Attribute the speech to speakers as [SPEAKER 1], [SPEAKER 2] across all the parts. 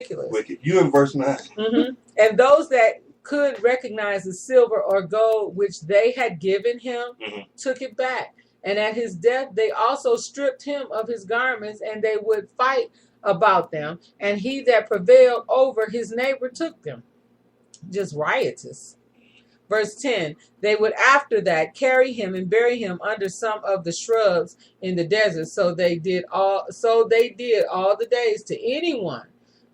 [SPEAKER 1] ridiculous.
[SPEAKER 2] Wicked. You in verse 9.
[SPEAKER 1] And those that could recognize the silver or gold which they had given him took it back. And at his death, they also stripped him of his garments, and they would fight about them. And he that prevailed over his neighbor took them. Just riotous. Verse 10, they would after that carry him and bury him under some of the shrubs in the desert. So they did all the days to anyone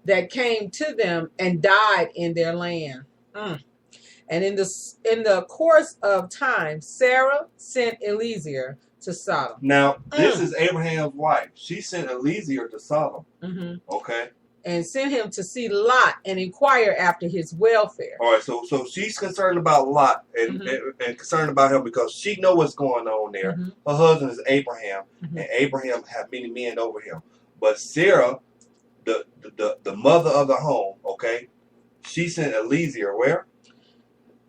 [SPEAKER 1] that came to them and died in their land. And in the course of time, Sarah sent Eliezer to Sodom.
[SPEAKER 2] Now, this is Abraham's wife. She sent Eliezer to Sodom. Okay.
[SPEAKER 1] And sent him to see Lot and inquire after his welfare.
[SPEAKER 2] All right, so she's concerned about Lot and concerned about him because she knows what's going on there. Her husband is Abraham, and Abraham had many men over him. But Sarah, the mother of the home, okay, she sent Eliezer where?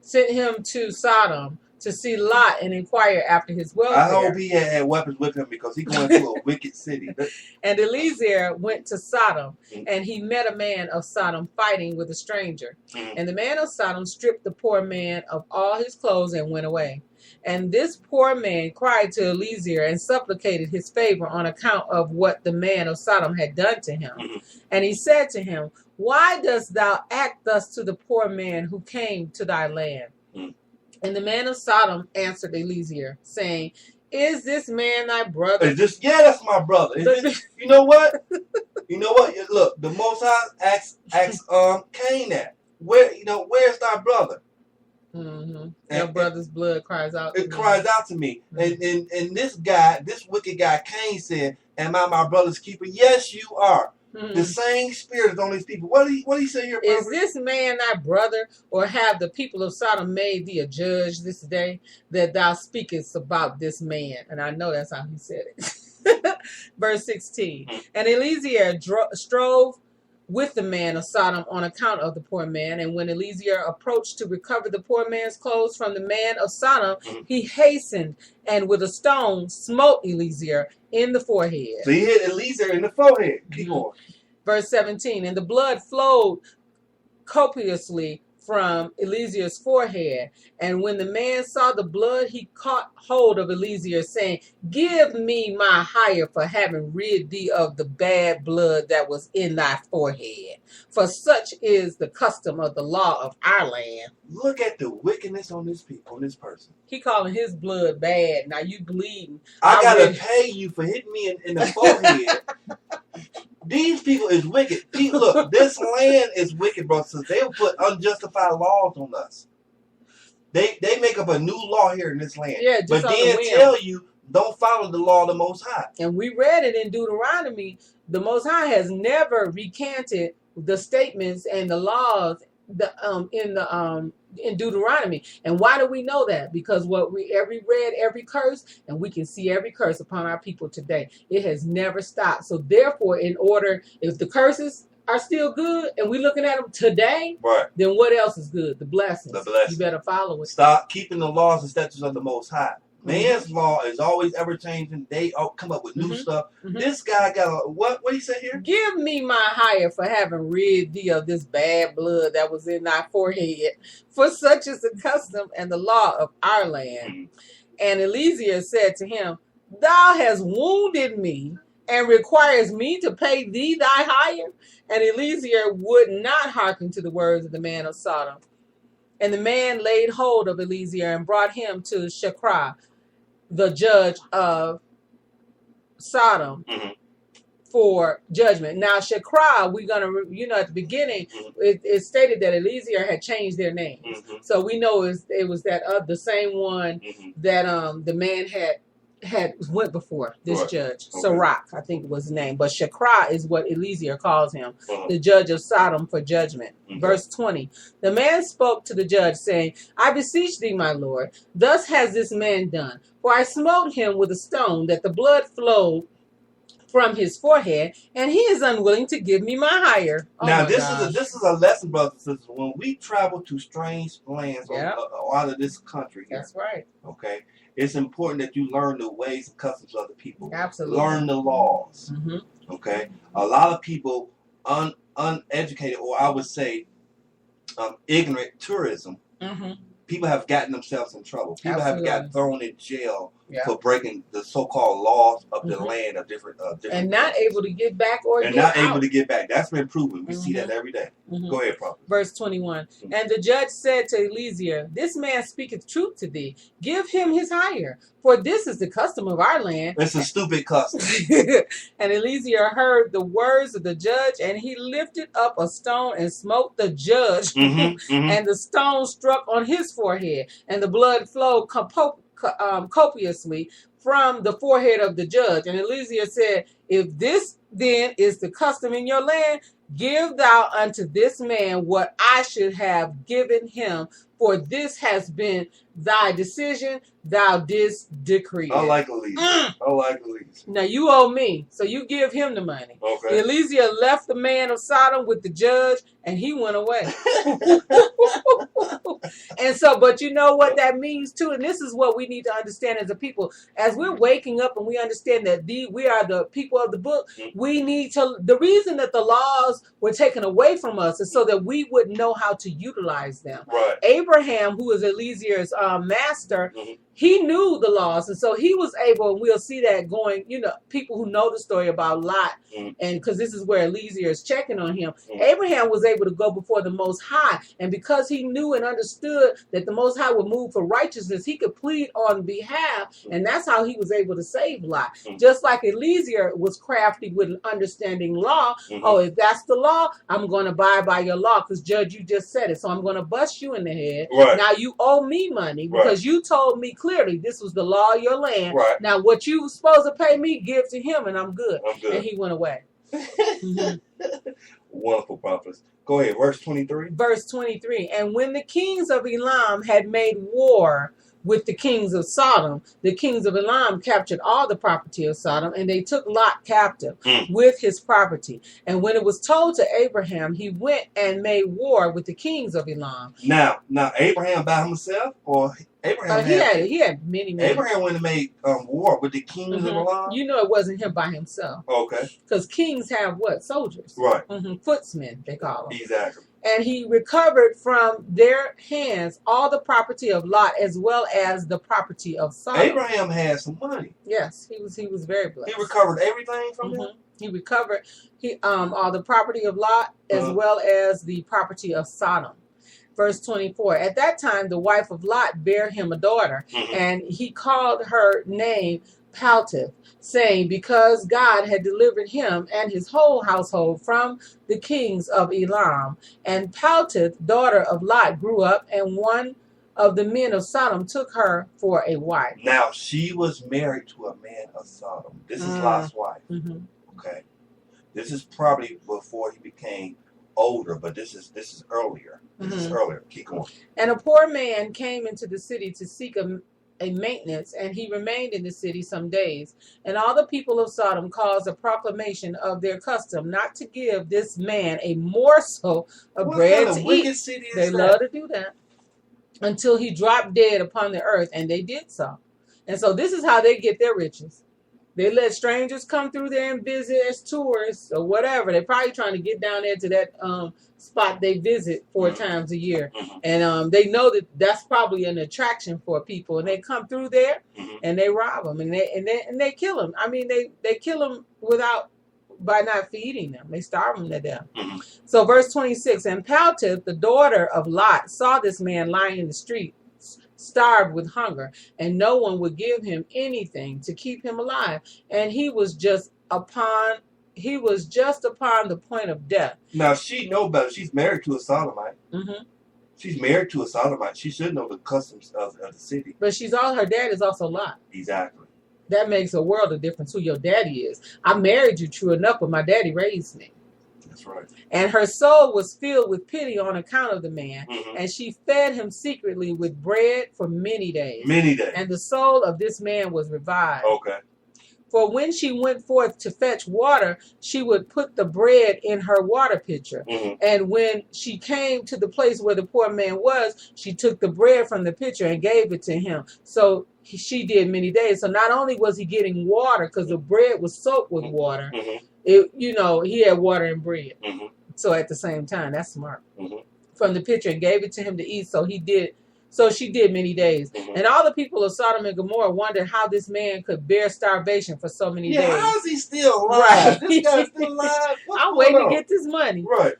[SPEAKER 1] Sent him to Sodom to see Lot and inquire after his welfare.
[SPEAKER 2] I hope he had weapons with him because he's going to a wicked city.
[SPEAKER 1] And Eliezer went to Sodom, and he met a man of Sodom fighting with a stranger. And the man of Sodom stripped the poor man of all his clothes and went away. And this poor man cried to Eliezer and supplicated his favor on account of what the man of Sodom had done to him. And he said to him, why dost thou act thus to the poor man who came to thy land? And the man of Sodom answered Eliezer, saying, is this man thy brother?
[SPEAKER 2] That's my brother. You know what? Look, the Most High asks Cain that. Where's thy brother?
[SPEAKER 1] Your brother's blood cries out to me.
[SPEAKER 2] It cries out to me. And this wicked guy, Cain, said, am I my brother's keeper? Yes, you are. The same spirit is on these people. What do he say here, brother?
[SPEAKER 1] Is this man thy brother, or have the people of Sodom made thee a judge this day, that thou speakest about this man? And I know that's how he said it. Verse 16. And Eliezer strove with the man of Sodom on account of the poor man. And when Eliezer approached to recover the poor man's clothes from the man of Sodom, he hastened and with a stone smote Eliezer in the forehead.
[SPEAKER 2] So he hit Eliezer in the forehead. Keep on.
[SPEAKER 1] Verse 17. And the blood flowed copiously from Eliezer's forehead. And when the man saw the blood, he caught hold of Eliezer, saying, give me my hire for having rid thee of the bad blood that was in thy forehead. For such is the custom of the law of our land.
[SPEAKER 2] Look at the wickedness on this person.
[SPEAKER 1] He calling his blood bad. Now you bleeding.
[SPEAKER 2] I gotta pay you for hitting me in the forehead. These people is wicked. Look, this land is wicked, bro. So they'll put unjustified laws on us. They make up a new law here in this land.
[SPEAKER 1] Yeah,
[SPEAKER 2] but then tell you don't follow the law of the Most High.
[SPEAKER 1] And we read it in Deuteronomy. The Most High has never recanted the statements and the laws in Deuteronomy. And why do we know that? Because every curse, and we can see every curse upon our people today. It has never stopped. So therefore, if the curses are still good and we're looking at them today,
[SPEAKER 2] right,
[SPEAKER 1] then what else is good? The blessings. You better follow it.
[SPEAKER 2] Stop keeping the laws and statutes of the Most High. Man's law is always ever changing. They come up with new stuff. This guy got what he say here? Give
[SPEAKER 1] me my hire for having rid thee of this bad blood that was in thy forehead. For such is the custom and the law of our land. And Eliezer said to him, thou hast wounded me and requires me to pay thee thy hire. And Eliezer would not hearken to the words of the man of Sodom. And the man laid hold of Eliezer and brought him to Shechrah, the judge of Sodom, for judgment. Now, Shechrah, we're going to, at the beginning, it stated that Eliezer had changed their name. So we know it was that the same one that the man had went before this judge. Sirach, I think was his name. But Shechrah is what Eliezer calls him, the judge of Sodom for judgment. Verse 20. The man spoke to the judge, saying, I beseech thee, my lord, thus has this man done. For I smote him with a stone, that the blood flowed from his forehead, and he is unwilling to give me my hire.
[SPEAKER 2] Now, this is a lesson, brothers and sisters. When we travel to strange lands out of this country here,
[SPEAKER 1] that's right.
[SPEAKER 2] Okay, it's important that you learn the ways and customs of the people.
[SPEAKER 1] Absolutely.
[SPEAKER 2] Learn the laws. Okay, a lot of people uneducated, or I would say ignorant tourism, people have gotten themselves in trouble. People have gotten thrown in jail for breaking the so-called laws of the land of different
[SPEAKER 1] and not able to get back
[SPEAKER 2] able to get back. That's been proven. We see that every day. Go ahead, Prophet.
[SPEAKER 1] Verse 21. And the judge said to Eliezer, this man speaketh truth to thee. Give him his hire, for this is the custom of our land.
[SPEAKER 2] It's a stupid custom.
[SPEAKER 1] And Eliezer heard the words of the judge, and he lifted up a stone and smote the judge. And the stone struck on his forehead, and the blood flowed copiously from the forehead of the judge. And Eliezer said, if this then is the custom in your land, give thou unto this man what I should have given him, for this has been thy decision, thou didst decree.
[SPEAKER 2] I like Eliezer. I like Eliezer.
[SPEAKER 1] Now you owe me, so you give him the money.
[SPEAKER 2] Okay.
[SPEAKER 1] Eliezer left the man of Sodom with the judge, and he went away. And so, but you know what that means too, and this is what we need to understand as a people. As we're waking up and we understand that we are the people of the book, we need to, the reason that the laws were taken away from us is so that we would know how to utilize them.
[SPEAKER 2] Right.
[SPEAKER 1] Abraham, who is Eliezer's master, he knew the laws, and so he was able, and we'll see that going, people who know the story about Lot, and because this is where Eliezer is checking on him, Abraham was able to go before the Most High, and because he knew and understood that the Most High would move for righteousness, he could plead on behalf, and that's how he was able to save Lot. Just like Eliezer was crafty with understanding law. Oh, if that's the law, I'm going to abide by your law, because Judge, you just said it, so I'm going to bust you in the head.
[SPEAKER 2] Right.
[SPEAKER 1] Now you owe me money because you told me clearly this was the law of your land.
[SPEAKER 2] Right.
[SPEAKER 1] Now what you were supposed to pay me, give to him, and I'm good. And he went away.
[SPEAKER 2] Wonderful, prophets. Go ahead, verse 23.
[SPEAKER 1] Verse 23. And when the kings of Elam had made war with the kings of Sodom, the kings of Elam captured all the property of Sodom, and they took Lot captive with his property. And when it was told to Abraham, he went and made war with the kings of Elam.
[SPEAKER 2] Now Abraham by himself, or Abraham
[SPEAKER 1] he had many.
[SPEAKER 2] Abraham went and made war with the kings of Elam.
[SPEAKER 1] It wasn't him by himself.
[SPEAKER 2] Okay.
[SPEAKER 1] Because kings have what? Soldiers.
[SPEAKER 2] Right.
[SPEAKER 1] Footsmen, they call them.
[SPEAKER 2] Exactly.
[SPEAKER 1] And he recovered from their hands all the property of Lot as well as the property of Sodom.
[SPEAKER 2] Abraham had some money.
[SPEAKER 1] Yes, he was very blessed.
[SPEAKER 2] He recovered everything from them.
[SPEAKER 1] He recovered all the property of Lot as well as the property of Sodom. Verse 24. At that time, the wife of Lot bare him a daughter, and he called her name Paltith, saying, because God had delivered him and his whole household from the kings of Elam. And Paltith, daughter of Lot, grew up, and one of the men of Sodom took her for a wife.
[SPEAKER 2] Now, she was married to a man of Sodom. This is Lot's wife. Okay. This is probably before he became older, but this is earlier. This is earlier. Keep going.
[SPEAKER 1] And a poor man came into the city to seek a maintenance, and he remained in the city some days. And all the people of Sodom caused a proclamation of their custom not to give this man a morsel of bread to eat. They love to do that. Until he dropped dead upon the earth, and they did so. And so this is how they get their riches. They let strangers come through there and visit as tourists or whatever. They're probably trying to get down there to that spot they visit 4 times a year. And they know that that's probably an attraction for people. And they come through there and they rob them and they kill them. I mean, they kill them by not feeding them. They starve them to death. So verse 26, and Paltith, the daughter of Lot, saw this man lying in the street, starved with hunger, and no one would give him anything to keep him alive, and he was just upon the point of death.
[SPEAKER 2] Now she know better. She's married to a Sodomite. She's married to a Sodomite. She should know the customs of the city.
[SPEAKER 1] But her dad is also Lot.
[SPEAKER 2] Exactly.
[SPEAKER 1] That makes a world of difference who your daddy is. I married you, true enough, but my daddy raised me.
[SPEAKER 2] That's right.
[SPEAKER 1] And her soul was filled with pity on account of the man, and she fed him secretly with bread for many days. And the soul of this man was revived.
[SPEAKER 2] Okay.
[SPEAKER 1] For when she went forth to fetch water, she would put the bread in her water pitcher. And when she came to the place where the poor man was, she took the bread from the pitcher and gave it to him. So she did many days. So not only was he getting water, because the bread was soaked with water, he had water and bread.
[SPEAKER 2] Mm-hmm.
[SPEAKER 1] So at the same time, that's smart.
[SPEAKER 2] Mm-hmm.
[SPEAKER 1] From the pitcher and gave it to him to eat. So she did many days.
[SPEAKER 2] Mm-hmm.
[SPEAKER 1] And all the people of Sodom and Gomorrah wondered how this man could bear starvation for so many days.
[SPEAKER 2] How is he still alive?
[SPEAKER 1] Right.
[SPEAKER 2] This guy's still alive?
[SPEAKER 1] I'm waiting to get this money.
[SPEAKER 2] Right.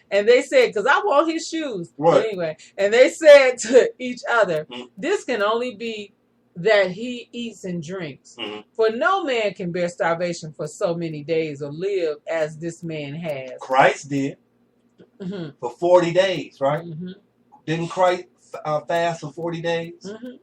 [SPEAKER 1] And they said, because I want his shoes.
[SPEAKER 2] Right.
[SPEAKER 1] But anyway, and they said to each other,
[SPEAKER 2] Mm-hmm.
[SPEAKER 1] this can only be that he eats and drinks.
[SPEAKER 2] Mm-hmm.
[SPEAKER 1] For no man can bear starvation for so many days or live as this man has.
[SPEAKER 2] Christ did
[SPEAKER 1] Mm-hmm.
[SPEAKER 2] for 40 days, right?
[SPEAKER 1] Mm-hmm.
[SPEAKER 2] Didn't Christ fast for 40 days?
[SPEAKER 1] Mm-hmm.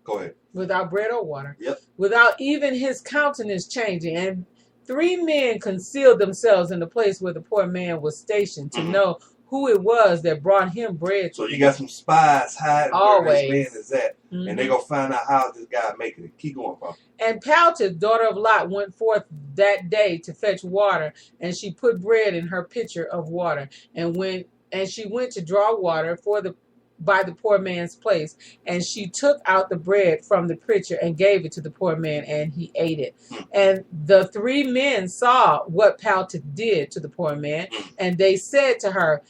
[SPEAKER 2] Go ahead.
[SPEAKER 1] Without bread or water.
[SPEAKER 2] Yep.
[SPEAKER 1] Without even his countenance changing. And 3 men concealed themselves in the place where the poor man was stationed to
[SPEAKER 2] Mm-hmm.
[SPEAKER 1] know who it was that brought him bread.
[SPEAKER 2] So you got some spies hiding
[SPEAKER 1] Always.
[SPEAKER 2] where this man is at.
[SPEAKER 1] Mm-hmm.
[SPEAKER 2] And they're going to find out how this guy making it. Keep going, Papa.
[SPEAKER 1] And Paltith, daughter of Lot, went forth that day to fetch water, and she put bread in her pitcher of water, and she went to draw water by the poor man's place, and she took out the bread from the pitcher and gave it to the poor man, and he ate it. And the 3 men saw what Paltith did to the poor man, and they said to her,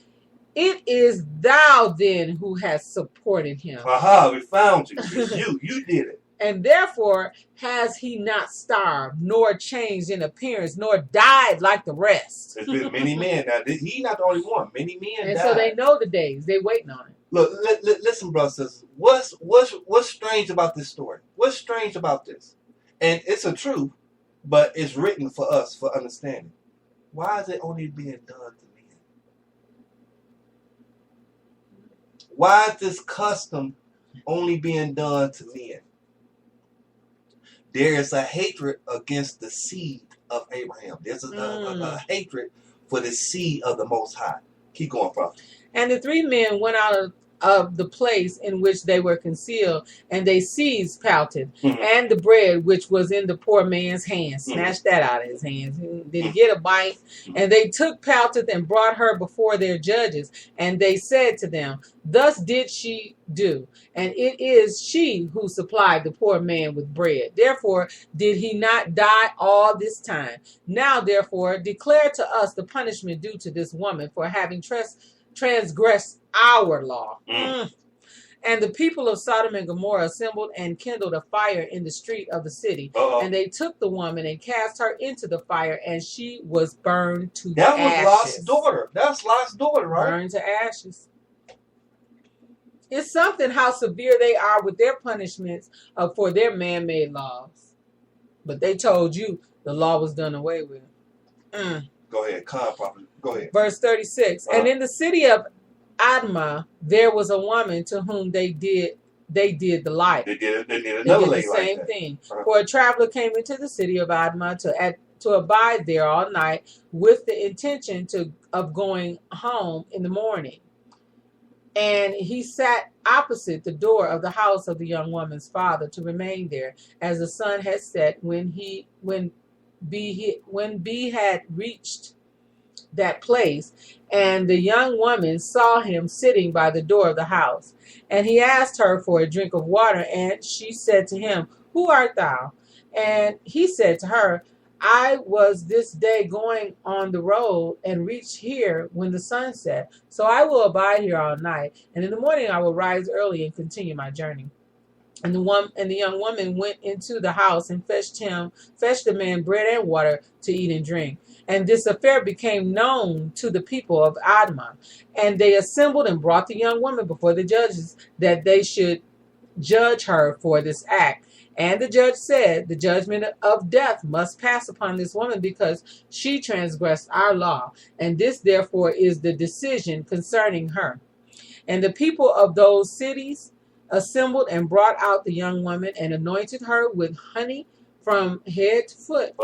[SPEAKER 1] it is thou then who has supported him.
[SPEAKER 2] Aha, we found you. It's you. You did it.
[SPEAKER 1] And therefore has he not starved, nor changed in appearance, nor died like the rest.
[SPEAKER 2] There's been many men. Now, he's not the only one. Many men
[SPEAKER 1] And
[SPEAKER 2] died.
[SPEAKER 1] so they know the days. They waiting on it.
[SPEAKER 2] Look, listen, brothers. What's strange about this story? What's strange about this? And it's a truth, but it's written for us for understanding. Why is it only being done to men? Why is this custom only being done to men? There is a hatred against the seed of Abraham. There's a hatred for the seed of the Most High. Keep going, Prophet.
[SPEAKER 1] And the 3 men went out of the place in which they were concealed, and they seized Paltith and the bread which was in the poor man's hands, snatched that out of his hands. Did he get a bite? And they took Paltith and brought her before their judges, and they said to them, thus did she do, and it is she who supplied the poor man with bread. Therefore did he not die all this time. Now therefore declare to us the punishment due to this woman for having transgressed our law. And the people of Sodom and Gomorrah assembled and kindled a fire in the street of the city. And they took the woman and cast her into the fire, and she was burned to ashes.
[SPEAKER 2] That was Lot's daughter. That's Lot's daughter, right?
[SPEAKER 1] Burned to ashes. It's something how severe they are with their punishments for their man-made laws. But they told you the law was done away with.
[SPEAKER 2] Go ahead, Prophet. Go ahead.
[SPEAKER 1] Verse 36. And in the city of Admah, there was a woman to whom they did the like.
[SPEAKER 2] They did
[SPEAKER 1] They
[SPEAKER 2] another
[SPEAKER 1] did the same thing. For a traveler came into the city of Admah to abide there all night with the intention of going home in the morning. And he sat opposite the door of the house of the young woman's father to remain there, as the sun had set when B had reached that place. And the young woman saw him sitting by the door of the house. And he asked her for a drink of water, and she said to him, who art thou? And he said to her, I was this day going on the road and reached here when the sun set. So I will abide here all night, and in the morning I will rise early and continue my journey. And the young woman went into the house and fetched the man bread and water to eat and drink. And this affair became known to the people of Admah. And they assembled and brought the young woman before the judges, that they should judge her for this act. And the judge said, the judgment of death must pass upon this woman, because she transgressed our law. And this therefore is the decision concerning her. And the people of those cities assembled and brought out the young woman and anointed her with honey from head to foot,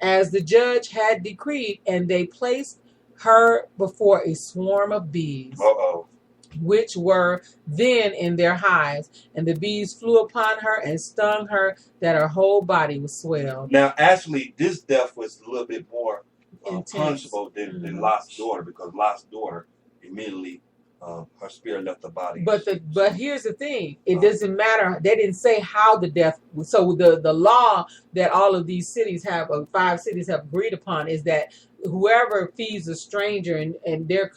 [SPEAKER 1] as the judge had decreed, and they placed her before a swarm of bees, which were then in their hives, and the bees flew upon her and stung her, that her whole body was swelled.
[SPEAKER 2] Now, actually, this death was a little bit more punishable than Lot's daughter, because Lot's daughter immediately her spirit left the body.
[SPEAKER 1] But here's the thing: it doesn't matter. They didn't say how the death. So the law that all of these cities have, 5 cities have agreed upon, is that whoever feeds a stranger and their